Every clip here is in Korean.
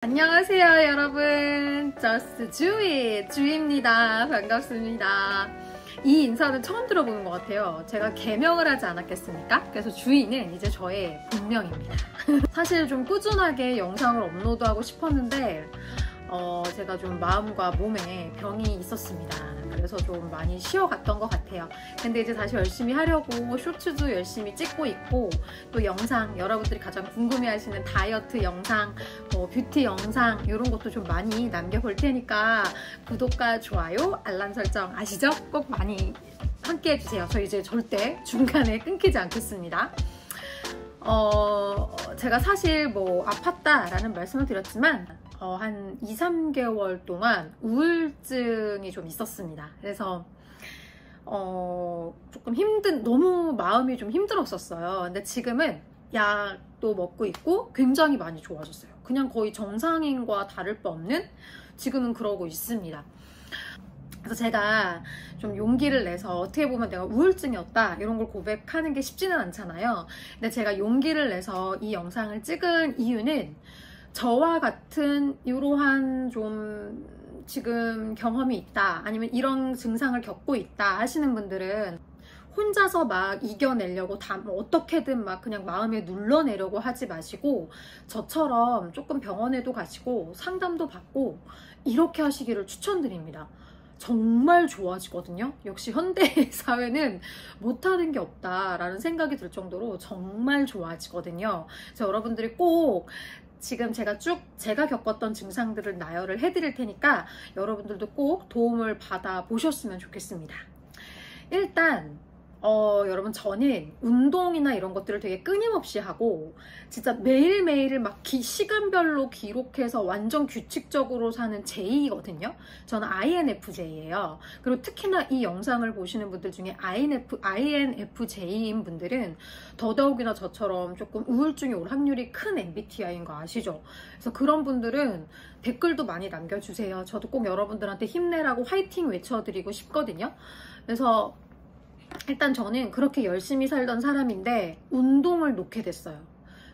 안녕하세요 여러분, Just Do It 주희입니다. 반갑습니다. 이 인사는 처음 들어보는 것 같아요. 제가 개명을 하지 않았겠습니까? 그래서 주희는 이제 저의 본명입니다. 사실 좀 꾸준하게 영상을 업로드하고 싶었는데 제가 좀 마음과 몸에 병이 있었습니다. 그래서 좀 많이 쉬어갔던 것 같아요. 근데 이제 다시 열심히 하려고 쇼츠도 열심히 찍고 있고, 또 영상, 여러분들이 가장 궁금해하시는 다이어트 영상, 뷰티 영상 이런 것도 좀 많이 남겨볼 테니까 구독과 좋아요, 알람 설정 아시죠? 꼭 많이 함께 해주세요. 저 이제 절대 중간에 끊기지 않겠습니다. 제가 사실 아팠다라는 말씀을 드렸지만 한 2, 3개월 동안 우울증이 좀 있었습니다. 그래서 조금 너무 마음이 좀 힘들었었어요. 근데 지금은 약도 먹고 있고 굉장히 많이 좋아졌어요. 그냥 거의 정상인과 다를 바 없는 지금은 그러고 있습니다. 그래서 제가 좀 용기를 내서, 어떻게 보면 내가 우울증이었다 이런 걸 고백하는 게 쉽지는 않잖아요. 근데 제가 용기를 내서 이 영상을 찍은 이유는, 저와 같은 이러한 좀 지금 경험이 있다, 아니면 이런 증상을 겪고 있다 하시는 분들은 혼자서 막 이겨내려고 어떻게든 막 그냥 마음에 눌러내려고 하지 마시고, 저처럼 조금 병원에도 가시고 상담도 받고 이렇게 하시기를 추천드립니다. 정말 좋아지거든요. 역시 현대 사회는 못하는 게 없다라는 생각이 들 정도로 정말 좋아지거든요. 그래서 여러분들이 꼭 지금 제가 겪었던 증상들을 나열을 해드릴 테니까 여러분들도 꼭 도움을 받아 보셨으면 좋겠습니다. 일단 여러분, 저는 운동이나 이런 것들을 되게 끊임없이 하고 진짜 매일매일을 막 시간별로 기록해서 완전 규칙적으로 사는 J거든요. 저는 INFJ예요. 그리고 특히나 이 영상을 보시는 분들 중에 INFJ인 분들은 더더욱이나 저처럼 조금 우울증이 올 확률이 큰 MBTI인 거 아시죠? 그래서 그런 분들은 댓글도 많이 남겨주세요. 저도 꼭 여러분들한테 힘내라고 화이팅 외쳐드리고 싶거든요. 그래서 일단 저는 그렇게 열심히 살던 사람인데 운동을 놓게 됐어요.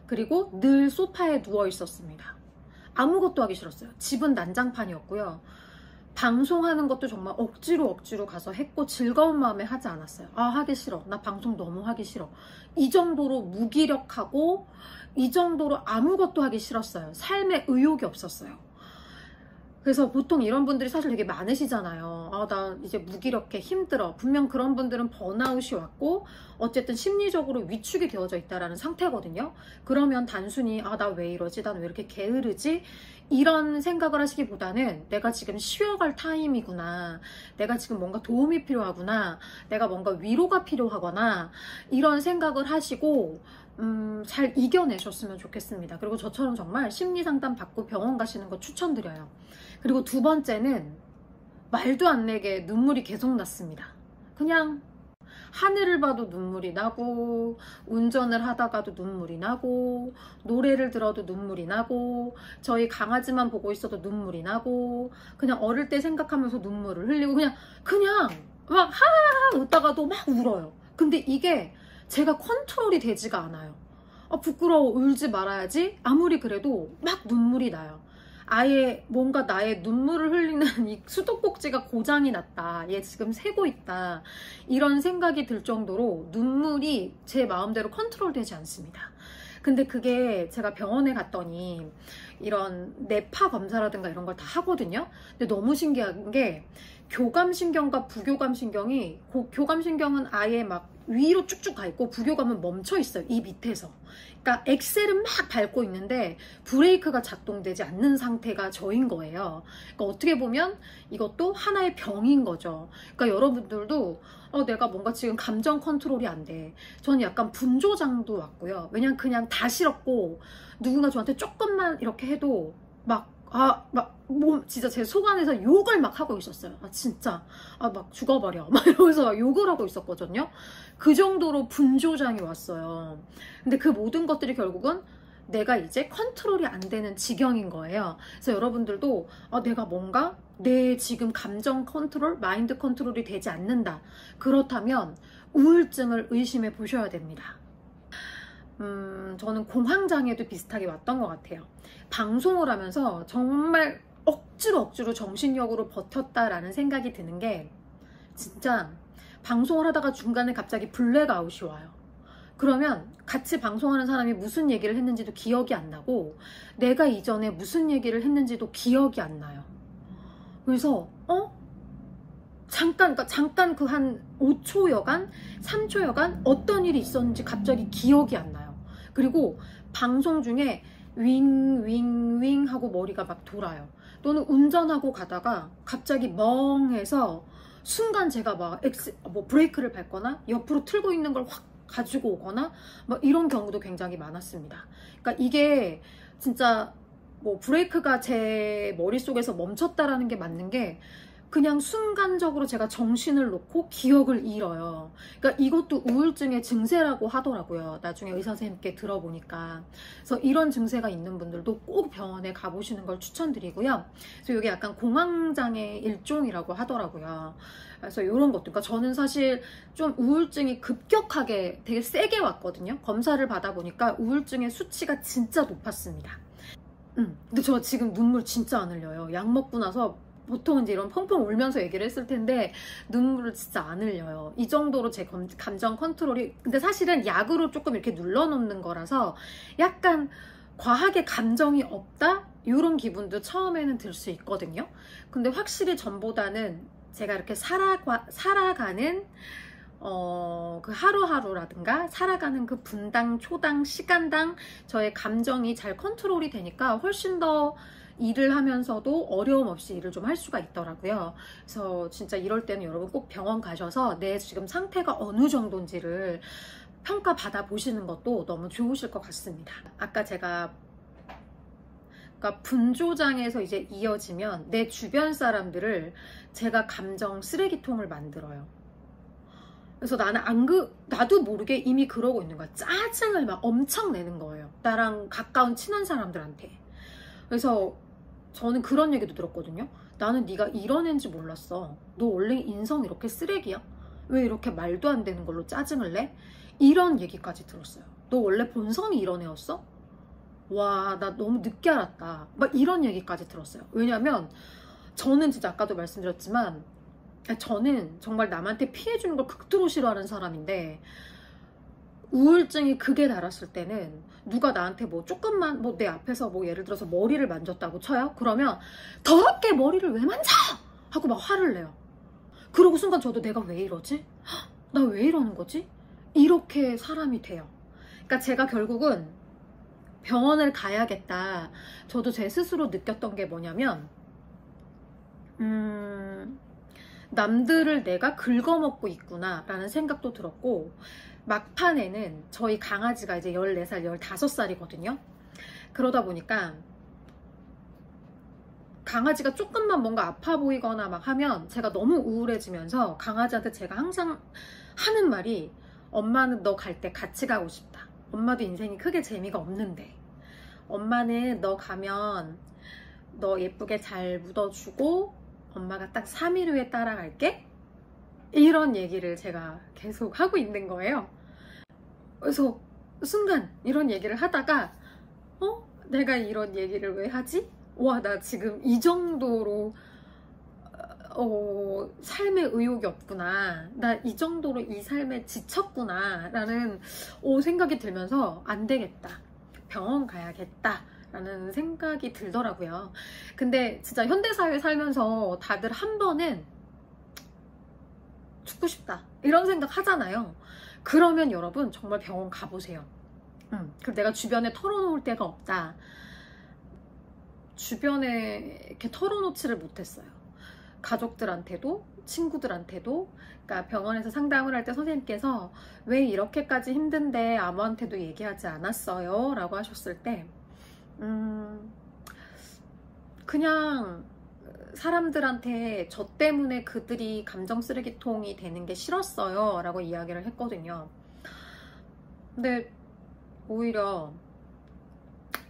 그리고 늘 소파에 누워 있었습니다. 아무것도 하기 싫었어요. 집은 난장판이었고요. 방송하는 것도 정말 억지로 가서 했고 즐거운 마음에 하지 않았어요. 하기 싫어. 나 방송 너무 하기 싫어. 이 정도로 무기력하고 이 정도로 아무것도 하기 싫었어요. 삶에 의욕이 없었어요. 그래서 보통 이런 분들이 사실 되게 많으시잖아요. 나 이제 무기력해, 힘들어. 분명 그런 분들은 번아웃이 왔고 어쨌든 심리적으로 위축이 되어져 있다는 상태거든요. 그러면 단순히 나 왜 이러지? 난 왜 이렇게 게으르지? 이런 생각을 하시기보다는 내가 지금 쉬어갈 타임이구나, 내가 지금 뭔가 도움이 필요하구나, 내가 뭔가 위로가 필요하거나 이런 생각을 하시고 잘 이겨내셨으면 좋겠습니다. 그리고 저처럼 정말 심리상담 받고 병원 가시는 거 추천드려요. 그리고 두 번째는 말도 안 내게 눈물이 계속 났습니다. 그냥 하늘을 봐도 눈물이 나고, 운전을 하다가도 눈물이 나고, 노래를 들어도 눈물이 나고, 저희 강아지만 보고 있어도 눈물이 나고, 그냥 어릴 때 생각하면서 눈물을 흘리고, 그냥 막 하하하 웃다가도 막 울어요. 근데 이게 제가 컨트롤이 되지가 않아요. 부끄러워, 울지 말아야지. 아무리 그래도 막 눈물이 나요. 아예 뭔가 나의 눈물을 흘리는 이 수도꼭지가 고장이 났다, 얘 지금 새고 있다, 이런 생각이 들 정도로 눈물이 제 마음대로 컨트롤 되지 않습니다. 근데 그게 제가 병원에 갔더니 이런 뇌파 검사라든가 이런 걸 다 하거든요. 근데 너무 신기한 게, 교감신경과 부교감신경이, 교감신경은 아예 막 위로 쭉쭉 가 있고 부교감은 멈춰 있어요. 이 밑에서. 그러니까 엑셀은 막 밟고 있는데 브레이크가 작동되지 않는 상태가 저인 거예요. 그러니까 어떻게 보면 이것도 하나의 병인 거죠. 그러니까 여러분들도 내가 뭔가 지금 감정 컨트롤이 안 돼. 저는 약간 분조장도 왔고요. 왜냐면 그냥 다 싫었고, 누군가 저한테 조금만 이렇게 해도 진짜 제 속 안에서 욕을 막 하고 있었어요. 진짜 막 죽어버려 막 이러면서 막 욕을 하고 있었거든요. 그 정도로 분조장이 왔어요. 근데 그 모든 것들이 결국은 내가 이제 컨트롤이 안 되는 지경인 거예요. 그래서 여러분들도 내가 뭔가 내 지금 감정 컨트롤, 마인드 컨트롤이 되지 않는다, 그렇다면 우울증을 의심해 보셔야 됩니다. 저는 공황장애도 비슷하게 왔던 것 같아요. 방송을 하면서 정말 억지로 정신력으로 버텼다라는 생각이 드는 게, 진짜 방송을 하다가 중간에 갑자기 블랙아웃이 와요. 그러면 같이 방송하는 사람이 무슨 얘기를 했는지도 기억이 안 나고, 내가 이전에 무슨 얘기를 했는지도 기억이 안 나요. 그래서 잠깐 그 한 5초여간 3초여간 어떤 일이 있었는지 갑자기 기억이 안 나요. 그리고 방송 중에 윙 하고 머리가 막 돌아요. 또는 운전하고 가다가 갑자기 멍해서 순간 제가 막 브레이크를 밟거나 옆으로 틀고 있는 걸 확 가지고 오거나 막 이런 경우도 굉장히 많았습니다. 그러니까 이게 진짜 뭐 브레이크가 제 머릿속에서 멈췄다라는 게 맞는 게, 그냥 순간적으로 제가 정신을 놓고 기억을 잃어요. 그러니까 이것도 우울증의 증세라고 하더라고요. 나중에 의사 선생님께 들어보니까. 그래서 이런 증세가 있는 분들도 꼭 병원에 가보시는 걸 추천드리고요. 그래서 이게 약간 공황장애 일종이라고 하더라고요. 그래서 이런 것도, 그러니까 저는 사실 좀 우울증이 급격하게 되게 세게 왔거든요. 검사를 받아보니까 우울증의 수치가 진짜 높았습니다. 근데 저 지금 눈물 진짜 안 흘려요. 약 먹고 나서 보통 이제 이런 펑펑 울면서 얘기를 했을 텐데 눈물을 진짜 안 흘려요. 이 정도로 제 감정 컨트롤이, 근데 사실은 약으로 조금 이렇게 눌러놓는 거라서 약간 과하게 감정이 없다? 이런 기분도 처음에는 들 수 있거든요. 근데 확실히 전보다는 제가 이렇게 살아가는 그 하루하루라든가 살아가는 그 분당, 초당, 시간당 저의 감정이 잘 컨트롤이 되니까 훨씬 더 일을 하면서도 어려움 없이 일을 좀 할 수가 있더라고요. 그래서 진짜 이럴 때는 여러분 꼭 병원 가셔서 내 지금 상태가 어느 정도인지를 평가받아 보시는 것도 너무 좋으실 것 같습니다. 아까 제가 그러니까 분조장에서 이제 이어지면 내 주변 사람들을 제가 감정 쓰레기통을 만들어요. 그래서 나도 모르게 이미 그러고 있는 거야. 짜증을 막 엄청 내는 거예요. 나랑 가까운 친한 사람들한테. 그래서 저는 그런 얘기도 들었거든요. 나는 네가 이런 애인지 몰랐어. 너 원래 인성 이렇게 쓰레기야? 왜 이렇게 말도 안 되는 걸로 짜증을 내? 이런 얘기까지 들었어요. 너 원래 본성이 이런 애였어? 와, 나 너무 늦게 알았다. 막 이런 얘기까지 들었어요. 왜냐면 저는 진짜 아까도 말씀드렸지만 저는 정말 남한테 피해주는 걸 극도로 싫어하는 사람인데, 우울증이 극에 달았을 때는 누가 나한테 뭐 조금만 내 앞에서 예를 들어서 머리를 만졌다고 쳐요? 그러면 더럽게 머리를 왜 만져! 하고 막 화를 내요. 그러고 순간 저도 내가 왜 이러지? 나 왜 이러는 거지? 이렇게 사람이 돼요. 그러니까 제가 결국은 병원을 가야겠다. 저도 제 스스로 느꼈던 게 뭐냐면 남들을 내가 긁어먹고 있구나 라는 생각도 들었고, 막판에는 저희 강아지가 이제 14살, 15살이거든요. 그러다 보니까 강아지가 조금만 뭔가 아파 보이거나 막 하면 제가 너무 우울해지면서 강아지한테 제가 항상 하는 말이, 엄마는 너 갈 때 같이 가고 싶다. 엄마도 인생이 크게 재미가 없는데 엄마는 너 가면 너 예쁘게 잘 묻어주고 엄마가 딱 3일 후에 따라갈게? 이런 얘기를 제가 계속 하고 있는 거예요. 그래서 순간 이런 얘기를 하다가 내가 이런 얘기를 왜 하지? 와, 나 지금 이 정도로 삶에 의욕이 없구나. 나 이 정도로 이 삶에 지쳤구나 라는 생각이 들면서 안 되겠다. 병원 가야겠다. 라는 생각이 들더라고요. 근데 진짜 현대사회 살면서 다들 한 번은 죽고 싶다 이런 생각 하잖아요. 그러면 여러분 정말 병원 가보세요. 그럼 내가 주변에 털어놓을 데가 없다. 주변에 이렇게 털어놓지를 못했어요. 가족들한테도 친구들한테도. 그러니까 병원에서 상담을 할 때 선생님께서 왜 이렇게까지 힘든데 아무한테도 얘기하지 않았어요? 라고 하셨을 때 그냥 사람들한테 저 때문에 그들이 감정 쓰레기통이 되는 게 싫었어요 라고 이야기를 했거든요. 근데 오히려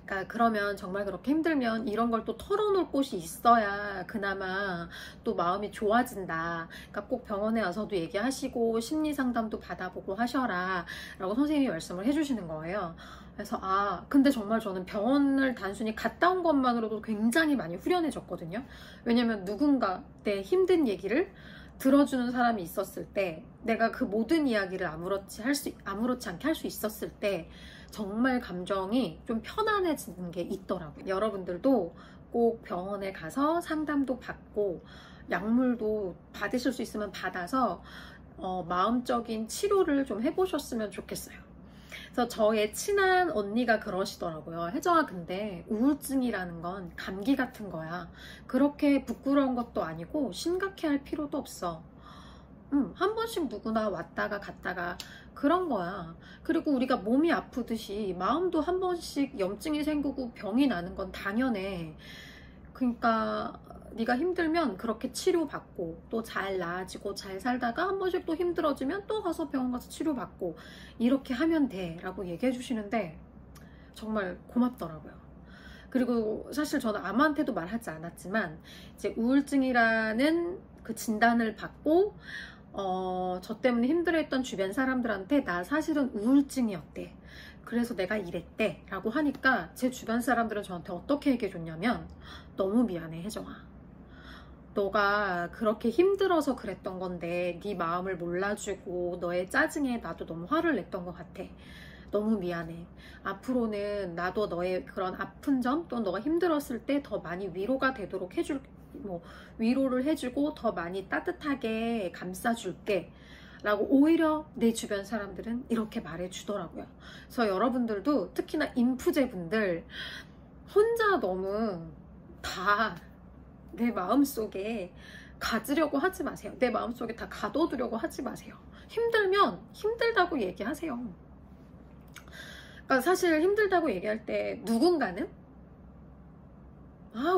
그러니까 그러면 정말 그렇게 힘들면 이런 걸 또 털어놓을 곳이 있어야 그나마 또 마음이 좋아진다. 그러니까 꼭 병원에 와서도 얘기하시고 심리 상담도 받아보고 하셔라 라고 선생님이 말씀을 해주시는 거예요. 그래서 근데 정말 저는 병원을 단순히 갔다 온 것만으로도 굉장히 많이 후련해졌거든요. 왜냐면 누군가 내 힘든 얘기를 들어주는 사람이 있었을 때, 내가 그 모든 이야기를 아무렇지 않게 할 수 있었을 때 정말 감정이 좀 편안해지는 게 있더라고요. 여러분들도 꼭 병원에 가서 상담도 받고 약물도 받으실 수 있으면 받아서 마음적인 치료를 좀 해보셨으면 좋겠어요. 그래서 저의 친한 언니가 그러시더라고요. 혜정아, 근데 우울증이라는 건 감기 같은 거야. 그렇게 부끄러운 것도 아니고 심각해할 필요도 없어. 한 번씩 누구나 왔다가 갔다가 그런 거야. 그리고 우리가 몸이 아프듯이 마음도 한 번씩 염증이 생기고 병이 나는 건 당연해. 그러니까 네가 힘들면 그렇게 치료받고 또 잘 나아지고 잘 살다가 한 번씩 또 힘들어지면 또 가서 병원 가서 치료받고 이렇게 하면 돼 라고 얘기해 주시는데 정말 고맙더라고요. 그리고 사실 저는 아무한테도 말하지 않았지만 이제 우울증이라는 그 진단을 받고 저 때문에 힘들어했던 주변 사람들한테 나 사실은 우울증이었대, 그래서 내가 이랬대 라고 하니까 제 주변 사람들은 저한테 어떻게 얘기해 줬냐면, 너무 미안해 혜정아, 너가 그렇게 힘들어서 그랬던 건데 네 마음을 몰라주고 너의 짜증에 나도 너무 화를 냈던 것 같아. 너무 미안해. 앞으로는 나도 너의 그런 아픈 점 또 너가 힘들었을 때 더 많이 위로가 되도록 위로를 해주고 더 많이 따뜻하게 감싸줄게 라고 오히려 내 주변 사람들은 이렇게 말해주더라고요. 그래서 여러분들도 특히나 인프제분들 혼자 너무 다 내 마음속에 가지려고 하지 마세요. 내 마음속에 다 가둬두려고 하지 마세요. 힘들면 힘들다고 얘기하세요. 그러니까 사실 힘들다고 얘기할 때 누군가는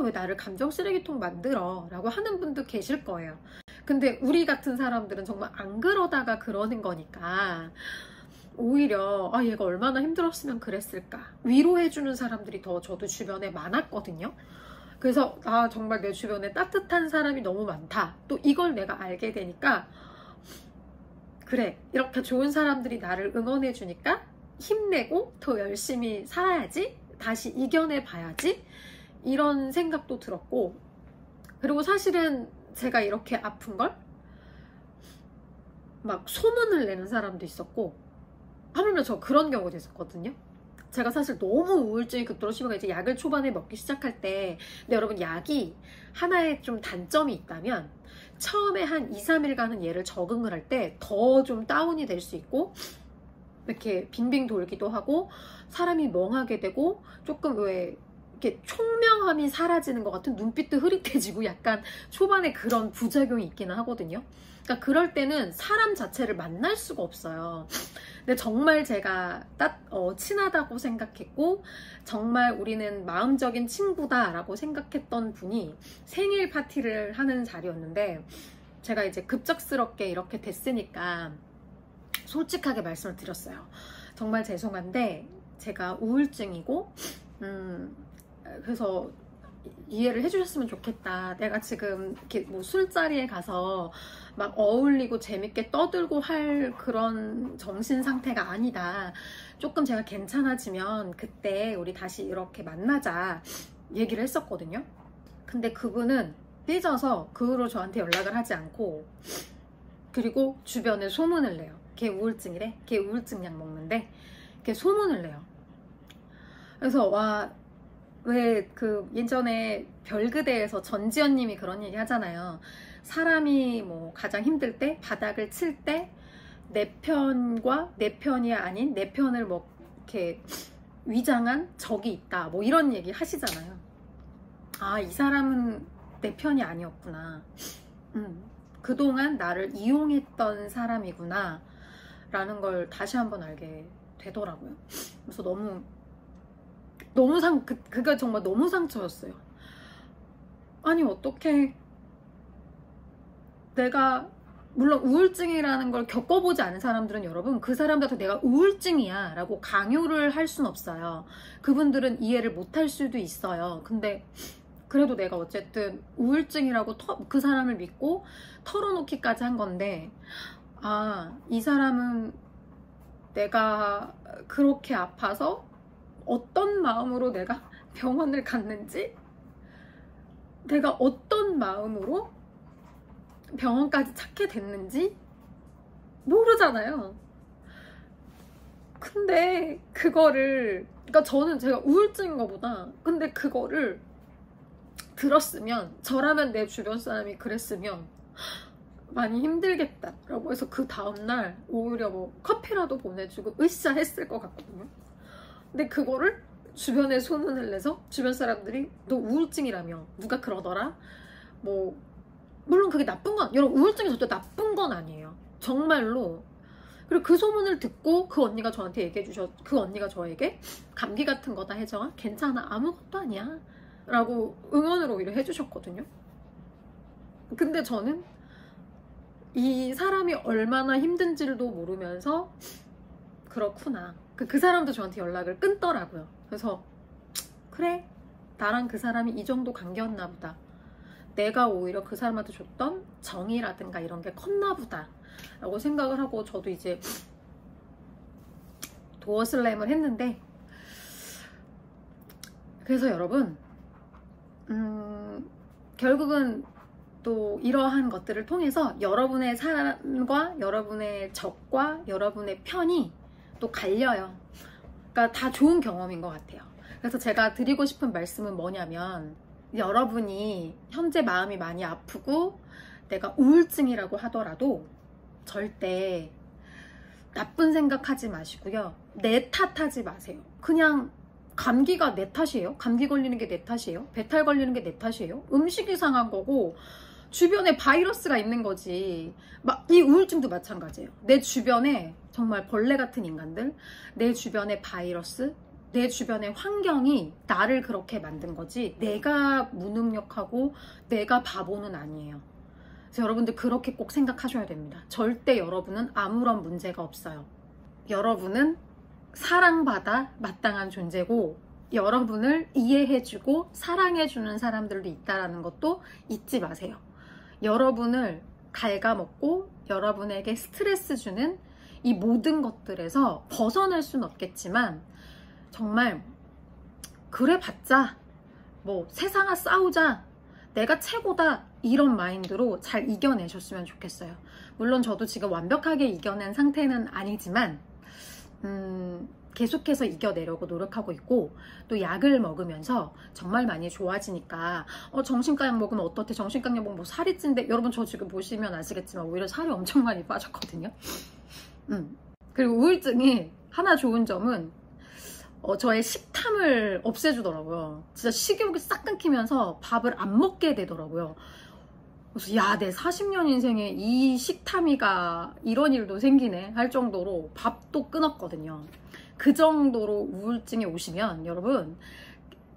왜 나를 감정 쓰레기통 만들어 라고 하는 분도 계실 거예요. 근데 우리 같은 사람들은 정말 안 그러다가 그러는 거니까 오히려 얘가 얼마나 힘들었으면 그랬을까 위로해주는 사람들이 더 저도 주변에 많았거든요. 그래서 정말 내 주변에 따뜻한 사람이 너무 많다, 또 이걸 내가 알게 되니까 그래, 이렇게 좋은 사람들이 나를 응원해 주니까 힘내고 더 열심히 살아야지, 다시 이겨내 봐야지, 이런 생각도 들었고, 그리고 사실은 제가 이렇게 아픈 걸 막 소문을 내는 사람도 있었고, 하물며 저 그런 경우도 있었거든요. 제가 사실 너무 우울증이 극도로 심해가 이제 약을 초반에 먹기 시작할 때, 근데 여러분 약이 하나의 좀 단점이 있다면 처음에 한 2, 3일간은 얘를 적응을 할 때 더 좀 다운이 될 수 있고 이렇게 빙빙 돌기도 하고 사람이 멍하게 되고 조금 왜 이렇게 총명함이 사라지는 것 같은, 눈빛도 흐릿해지고 약간 초반에 그런 부작용이 있기는 하거든요. 그러니까 그럴 때는 사람 자체를 만날 수가 없어요. 근데 정말 제가 친하다고 생각했고 정말 우리는 마음적인 친구다라고 생각했던 분이 생일 파티를 하는 자리였는데, 제가 이제 급작스럽게 이렇게 됐으니까 솔직하게 말씀을 드렸어요. 정말 죄송한데 제가 우울증이고 그래서 이해를 해주셨으면 좋겠다. 내가 지금 이렇게 뭐 술자리에 가서 막 어울리고 재밌게 떠들고 할 그런 정신 상태가 아니다. 조금 제가 괜찮아지면 그때 우리 다시 이렇게 만나자 얘기를 했었거든요. 근데 그분은 삐져서 그 후로 저한테 연락을 하지 않고, 그리고 주변에 소문을 내요. 걔 우울증이래, 걔 우울증 약 먹는데, 걔 소문을 내요. 그래서 왜 그 예전에 별그대에서 전지현 님이 그런 얘기 하잖아요. 사람이 뭐 가장 힘들 때, 바닥을 칠 때 내 편과 내 편이 아닌 내 편을 뭐 이렇게 위장한 적이 있다, 뭐 이런 얘기 하시잖아요. 이 사람은 내 편이 아니었구나, 그동안 나를 이용했던 사람이구나 라는 걸 다시 한번 알게 되더라고요. 그래서 그게 정말 너무 상처였어요. 아니 어떻게 내가 물론 우울증이라는 걸 겪어보지 않은 사람들은 여러분 그 사람들한테 내가 우울증이야 라고 강요를 할 순 없어요. 그분들은 이해를 못할 수도 있어요. 근데 그래도 내가 어쨌든 우울증이라고 그 사람을 믿고 털어놓기까지 한 건데, 아, 이 사람은 내가 그렇게 아파서 어떤 마음으로 내가 병원을 갔는지, 내가 어떤 마음으로 병원까지 찾게 됐는지 모르잖아요. 근데 그거를, 그러니까 저는 제가 우울증인 것보다, 근데 그거를 들었으면, 저라면 내 주변 사람이 그랬으면 많이 힘들겠다라고 해서 그 다음날 오히려 뭐 커피라도 보내주고 으쌰 했을 것 같거든요. 근데 그거를 주변에 소문을 내서 주변 사람들이 너 우울증이라며 누가 그러더라? 뭐 물론 그게 나쁜 건, 여러분 우울증이 절대 나쁜 건 아니에요. 정말로. 그리고 그 소문을 듣고 그 언니가 저한테 얘기해 그 언니가 저에게 감기 같은 거다 혜정아 괜찮아 아무것도 아니야 라고 응원을 오히려 해주셨거든요. 근데 저는 이 사람이 얼마나 힘든지도 모르면서 그렇구나. 그 사람도 저한테 연락을 끊더라고요. 그래서 그래, 나랑 그 사람이 이 정도 관계였나 보다. 내가 오히려 그 사람한테 줬던 정이라든가 이런 게 컸나 보다 라고 생각을 하고 저도 이제 도어 슬램을 했는데, 그래서 여러분 결국은 또 이러한 것들을 통해서 여러분의 삶과 여러분의 적과 여러분의 편이 또 갈려요. 그러니까 다 좋은 경험인 것 같아요. 그래서 제가 드리고 싶은 말씀은 뭐냐면, 여러분이 현재 마음이 많이 아프고 내가 우울증이라고 하더라도 절대 나쁜 생각하지 마시고요. 내 탓하지 마세요. 그냥 감기가 내 탓이에요? 감기 걸리는 게 내 탓이에요? 배탈 걸리는 게 내 탓이에요? 음식이 상한 거고 주변에 바이러스가 있는 거지. 이 우울증도 마찬가지예요. 내 주변에 정말 벌레 같은 인간들, 내 주변의 바이러스, 내 주변의 환경이 나를 그렇게 만든 거지 내가 무능력하고 내가 바보는 아니에요. 그래서 여러분들 그렇게 꼭 생각하셔야 됩니다. 절대 여러분은 아무런 문제가 없어요. 여러분은 사랑받아 마땅한 존재고 여러분을 이해해주고 사랑해주는 사람들도 있다는 것도 잊지 마세요. 여러분을 갉아먹고 여러분에게 스트레스 주는 이 모든 것들에서 벗어날 수는 없겠지만 정말 그래봤자 뭐 세상아 싸우자 내가 최고다 이런 마인드로 잘 이겨내셨으면 좋겠어요. 물론 저도 지금 완벽하게 이겨낸 상태는 아니지만 계속해서 이겨내려고 노력하고 있고, 또 약을 먹으면서 정말 많이 좋아지니까 정신과 약 먹으면 어떻대, 정신과 약 먹으면 뭐 살이 찐대. 여러분 저 지금 보시면 아시겠지만 오히려 살이 엄청 많이 빠졌거든요. 그리고 우울증이 하나 좋은 점은 저의 식탐을 없애주더라고요. 진짜 식욕이 싹 끊기면서 밥을 안 먹게 되더라고요. 그래서 야, 내 40년 인생에 이 식탐이가 이런 일도 생기네 할 정도로 밥도 끊었거든요. 그 정도로 우울증이 오시면 여러분,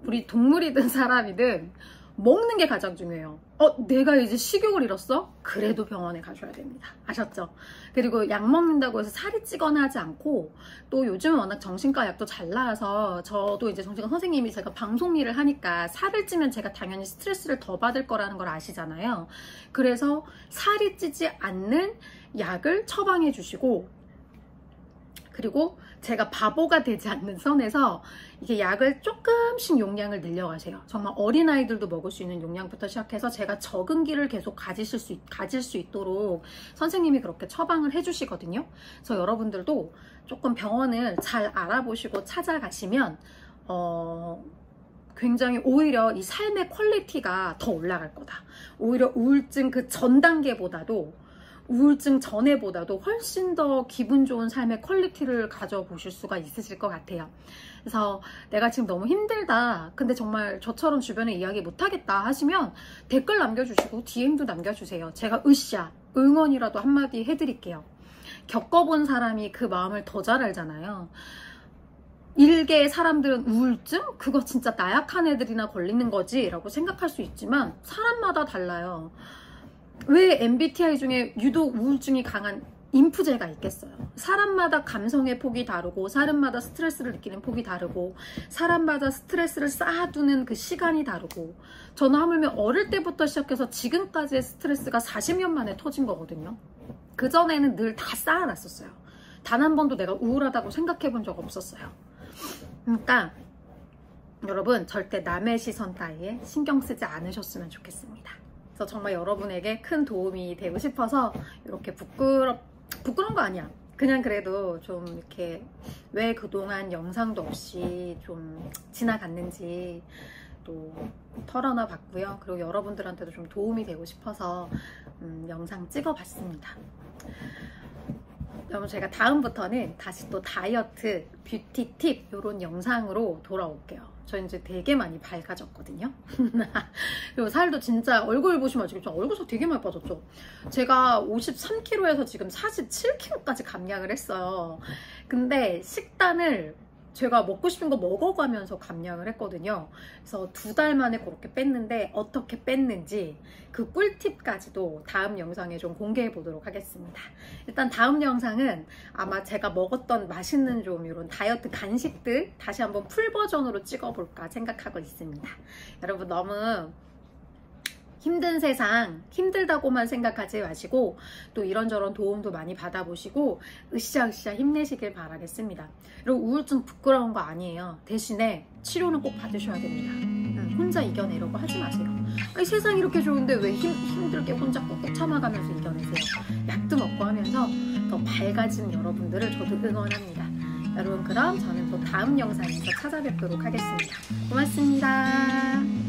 우리 동물이든 사람이든 먹는 게 가장 중요해요. 내가 이제 식욕을 잃었어? 그래도 병원에 가셔야 됩니다. 아셨죠? 그리고 약 먹는다고 해서 살이 찌거나 하지 않고, 또 요즘은 워낙 정신과 약도 잘 나와서 저도 이제 정신과 선생님이 제가 방송 일을 하니까 살을 찌면 제가 당연히 스트레스를 더 받을 거라는 걸 아시잖아요. 그래서 살이 찌지 않는 약을 처방해 주시고, 그리고 제가 바보가 되지 않는 선에서 이게 약을 조금씩 용량을 늘려가세요. 정말 어린아이들도 먹을 수 있는 용량부터 시작해서 제가 적응기를 계속 가질 수 있도록 선생님이 그렇게 처방을 해주시거든요. 그래서 여러분들도 조금 병원을 잘 알아보시고 찾아가시면 굉장히 오히려 이 삶의 퀄리티가 더 올라갈 거다. 오히려 우울증 그 전 단계보다도, 우울증 전에보다도 훨씬 더 기분 좋은 삶의 퀄리티를 가져보실 수가 있으실 것 같아요. 그래서 내가 지금 너무 힘들다, 근데 정말 저처럼 주변에 이야기 못하겠다 하시면 댓글 남겨주시고 DM도 남겨주세요. 제가 으쌰 응원이라도 한마디 해드릴게요. 겪어본 사람이 그 마음을 더 잘 알잖아요. 일개 사람들은 우울증? 그거 진짜 나약한 애들이나 걸리는 거지 라고 생각할 수 있지만 사람마다 달라요. 왜 MBTI 중에 유독 우울증이 강한 인프제가 있겠어요? 사람마다 감성의 폭이 다르고, 사람마다 스트레스를 느끼는 폭이 다르고, 사람마다 스트레스를 쌓아두는 그 시간이 다르고, 저는 하물며 어릴 때부터 시작해서 지금까지의 스트레스가 40년 만에 터진 거거든요. 그전에는 늘 다 쌓아놨었어요. 단 한 번도 내가 우울하다고 생각해 본 적 없었어요. 그러니까 여러분, 절대 남의 시선 따위에 신경 쓰지 않으셨으면 좋겠습니다. 그래서 정말 여러분에게 큰 도움이 되고 싶어서 이렇게 부끄러운 거 아니야. 그냥 그래도 좀 이렇게 왜 그동안 영상도 없이 좀 지나갔는지 또 털어놔 봤고요. 그리고 여러분들한테도 좀 도움이 되고 싶어서 영상 찍어봤습니다. 여러분, 제가 다음부터는 다시 또 다이어트, 뷰티 팁 이런 영상으로 돌아올게요. 저 이제 되게 많이 밝아졌거든요. 그리고 살도 진짜, 얼굴 보시면 지금 얼굴 살 되게 많이 빠졌죠. 제가 53kg에서 지금 47kg까지 감량을 했어요. 근데 식단을 제가 먹고 싶은 거 먹어가면서 감량을 했거든요. 그래서 2달 만에 그렇게 뺐는데 어떻게 뺐는지 그 꿀팁까지도 다음 영상에 좀 공개해 보도록 하겠습니다. 일단 다음 영상은 아마 제가 먹었던 맛있는 좀 이런 다이어트 간식들 다시 한번 풀 버전으로 찍어볼까 생각하고 있습니다. 여러분, 너무 힘든 세상 힘들다고만 생각하지 마시고 또 이런저런 도움도 많이 받아보시고 으쌰으쌰 힘내시길 바라겠습니다. 그리고 우울증 부끄러운 거 아니에요. 대신에 치료는 꼭 받으셔야 됩니다. 혼자 이겨내려고 하지 마세요. 아니, 세상이 이렇게 좋은데 왜 힘들게 혼자 꾹꾹 참아가면서 이겨내세요. 약도 먹고 하면서 더 밝아진 여러분들을 저도 응원합니다. 여러분, 그럼 저는 또 다음 영상에서 찾아뵙도록 하겠습니다. 고맙습니다.